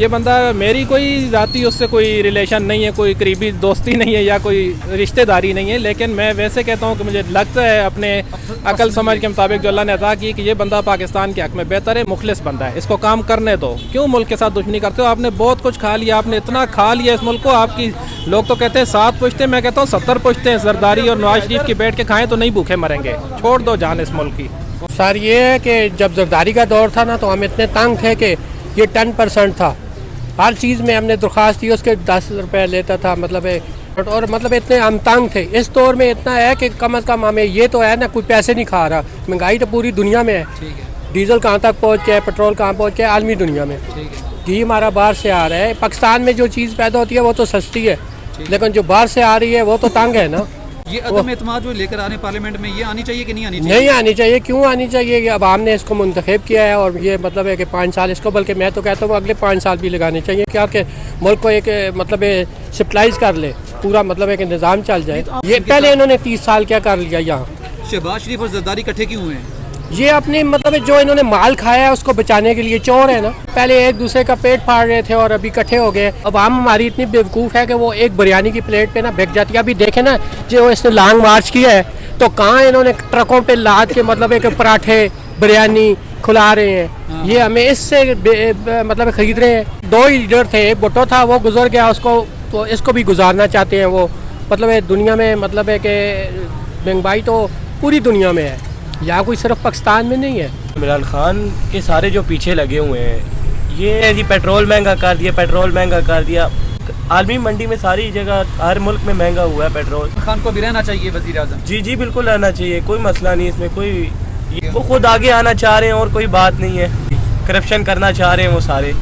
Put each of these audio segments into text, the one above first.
ये बंदा मेरी कोई ज़ाती उससे कोई रिलेशन नहीं है, कोई करीबी दोस्ती नहीं है या कोई रिश्तेदारी नहीं है, लेकिन मैं वैसे कहता हूँ कि मुझे लगता है अपने अकल समझ के मुताबिक जो अल्लाह ने अता की कि ये बंदा पाकिस्तान के हक़ में बेहतर है, मुखलिस बंदा है, इसको काम करने दो। क्यों मुल्क के साथ दुश्मनी करते हो? आपने बहुत कुछ खा लिया, आपने इतना खा लिया इस मुल्क को। आपकी लोग तो कहते हैं 7 पुश्ते, मैं कहता हूँ 70 पुश्ते हैं जरदारी और नवाज शरीफ की बैठ के खाएँ तो नहीं भूखे मरेंगे। छोड़ दो जान इस मुल्क की। सर ये है कि जब जरदारी का दौर था ना तो हम इतने तंग थे कि ये 10% था, हर चीज़ में हमने दरख्वास्त दी, उसके 10 रुपये लेता था, मतलब और मतलब इतने हम तंग थे। इस दौर में इतना है कि कम अज़ कम हमें ये तो है ना, कोई पैसे नहीं खा रहा। महंगाई तो पूरी दुनिया में है, डीजल कहाँ तक पहुँच गया, पेट्रोल कहाँ पहुँच गया, आलमी दुनिया में। घी हमारा बाहर से आ रहा है, पाकिस्तान में जो चीज़ पैदा होती है वो तो सस्ती है, लेकिन जो बाहर से आ रही है वो तो तंग है ना। ये अदम एतमाद जो लेकर आने पार्लियामेंट में, ये आनी चाहिए कि नहीं आनी चाहिए? नहीं आनी चाहिए। क्यों आनी चाहिए? अब हमने इसको मुंतखब किया है और ये मतलब है कि 5 साल इसको, बल्कि मैं तो कहता हूँ अगले 5 साल भी लगाने चाहिए, क्या कि मुल्क को एक मतलब सिप्लाइज कर ले पूरा, मतलब एक निज़ाम चल जाए। ये पहले इन्होंने 30 साल क्या कर लिया यहाँ। शहबाज शरीफ और जरदारी इकट्ठे क्यों हुए हैं? ये अपने मतलब जो इन्होंने माल खाया है उसको बचाने के लिए चोर है ना। पहले एक दूसरे का पेट फाड़ रहे थे और अभी इकट्ठे हो गए। अब हम हमारी इतनी बेवकूफ़ है कि वो एक बिरयानी की प्लेट पे ना बिक जाती है। अभी देखे ना जो इसने लॉन्ग मार्च किया है तो कहाँ इन्होंने ट्रकों पे लाद के मतलब एक पराठे बिरयानी खुला रहे हैं। ये हमें इससे मतलब खरीद रहे हैं। 2 ही लीडर थे, एक भुट्टो था वो गुजर गया, उसको तो इसको भी गुजारना चाहते हैं वो। मतलब दुनिया में मतलब है कि महंगाई तो पूरी दुनिया में है, यहाँ कोई सिर्फ पाकिस्तान में नहीं है। इमरान खान के सारे जो पीछे लगे हुए हैं, ये जी पेट्रोल महंगा कर दिया, पेट्रोल महंगा कर दिया। आलमी मंडी में सारी जगह हर मुल्क में महंगा हुआ है पेट्रोल। खान को भी रहना चाहिए वज़ीर आज़म। जी जी बिल्कुल रहना चाहिए, कोई मसला नहीं इसमें, कोई वो खुद आगे आना चाह रहे हैं और कोई बात नहीं है। करप्शन करना चाह रहे हैं वो सारे,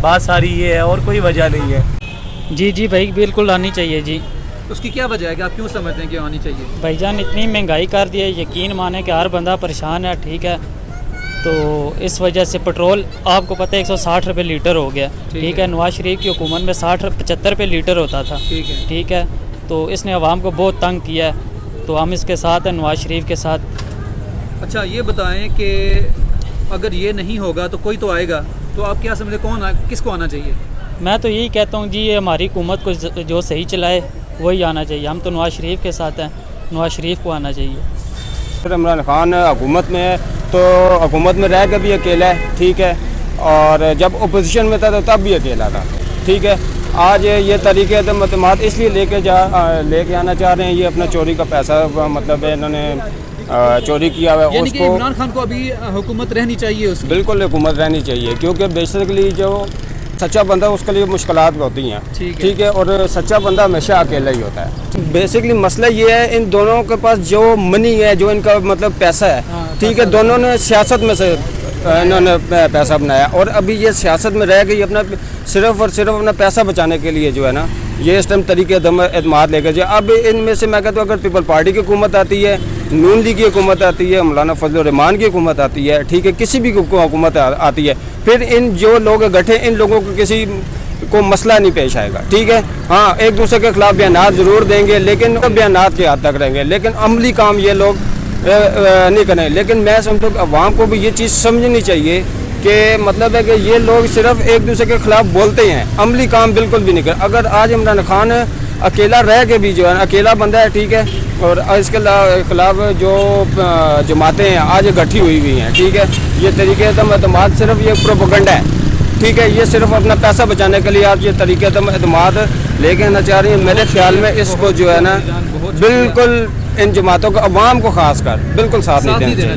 बात सारी ये है और कोई वजह नहीं है। जी जी भाई बिल्कुल आनी चाहिए जी। उसकी क्या वजह है कि आप क्यों समझते हैं कि आनी चाहिए? भाईजान इतनी महंगाई कर दी है, यकीन माने कि हर बंदा परेशान है, ठीक है। तो इस वजह से पेट्रोल आपको पता है 160 रुपये लीटर हो गया, ठीक है। नवाज शरीफ की हुकूमत में 60-75 रुपये लीटर होता था, ठीक है। तो इसने आवाम को बहुत तंग किया है, तो हम इसके साथ हैं, नवाज शरीफ के साथ। अच्छा ये बताएं कि अगर ये नहीं होगा तो कोई तो आएगा, तो आप क्या समझते किसको आना चाहिए? मैं तो यही कहता हूँ जी, ये हमारी हुकूमत को जो सही चलाए वही आना चाहिए। हम तो नवाज शरीफ के साथ हैं, नवाज शरीफ को आना चाहिए। फिर इमरान खान हुकूमत में है तो हुकूमत में रह के भी अकेला है, ठीक है, और जब अपोजिशन में था तो तब भी अकेला था, ठीक है। आज ये तरीके तो मतमाद इसलिए लेके आना चाह रहे हैं, ये अपना चोरी का पैसा मतलब इन्होंने चोरी किया हुआ है उसको। इमरान खान को अभी हुकूमत रहनी चाहिए उसकी? बिल्कुल हुकूमत रहनी चाहिए, क्योंकि बेसिकली जो सच्चा बंदा उसके लिए मुश्किलात होती हैं, ठीक है, और सच्चा बंदा हमेशा अकेला ही होता है। बेसिकली मसला ये है, इन दोनों के पास जो मनी है, जो इनका मतलब पैसा है, ठीक है, दोनों ने सियासत में से इन्होंने पैसा बनाया और अभी ये सियासत में रह गई अपना सिर्फ और सिर्फ अपना पैसा बचाने के लिए जो है ना, ये इस टाइम तरीके एतमाद लेकर जाए। अब इनमें से मैं कहता हूँ अगर पीपल पार्टी की हुकूमत आती है, नून लीग की हुकूमत आती है, मौलाना फजल रहमान की हुकूमत आती है, ठीक है, किसी भी हुकूमत आती है, फिर इन जो लोग गठे इन लोगों को किसी को मसला नहीं पेश आएगा, ठीक है। हाँ, एक दूसरे के खिलाफ बयानात ज़रूर देंगे, लेकिन बयानात के हद तक रहेंगे, लेकिन अमली काम ये लोग नहीं करें। लेकिन मैं समझता हूँ अवाम को भी ये चीज़ समझनी चाहिए कि मतलब है कि ये लोग सिर्फ एक दूसरे के खिलाफ बोलते हैं, अमली काम बिल्कुल भी नहीं कर। अगर आज इमरान खान अकेला रह के भी जो है अकेला बंदा है, ठीक है, और इसके खिलाफ जो जमातें हैं आज इकट्ठी हुई हैं, ठीक है, ये तरीके एतमाद सिर्फ ये प्रोपेगेंडा है, ठीक है, ये सिर्फ अपना पैसा बचाने के लिए आज ये तरीके एतमाद लेके आना चाह रही है। मेरे ख्याल में इसको जो है ना बिल्कुल इन जमातों को, अवाम को खास कर बिल्कुल साथ नहीं देना चाहिए।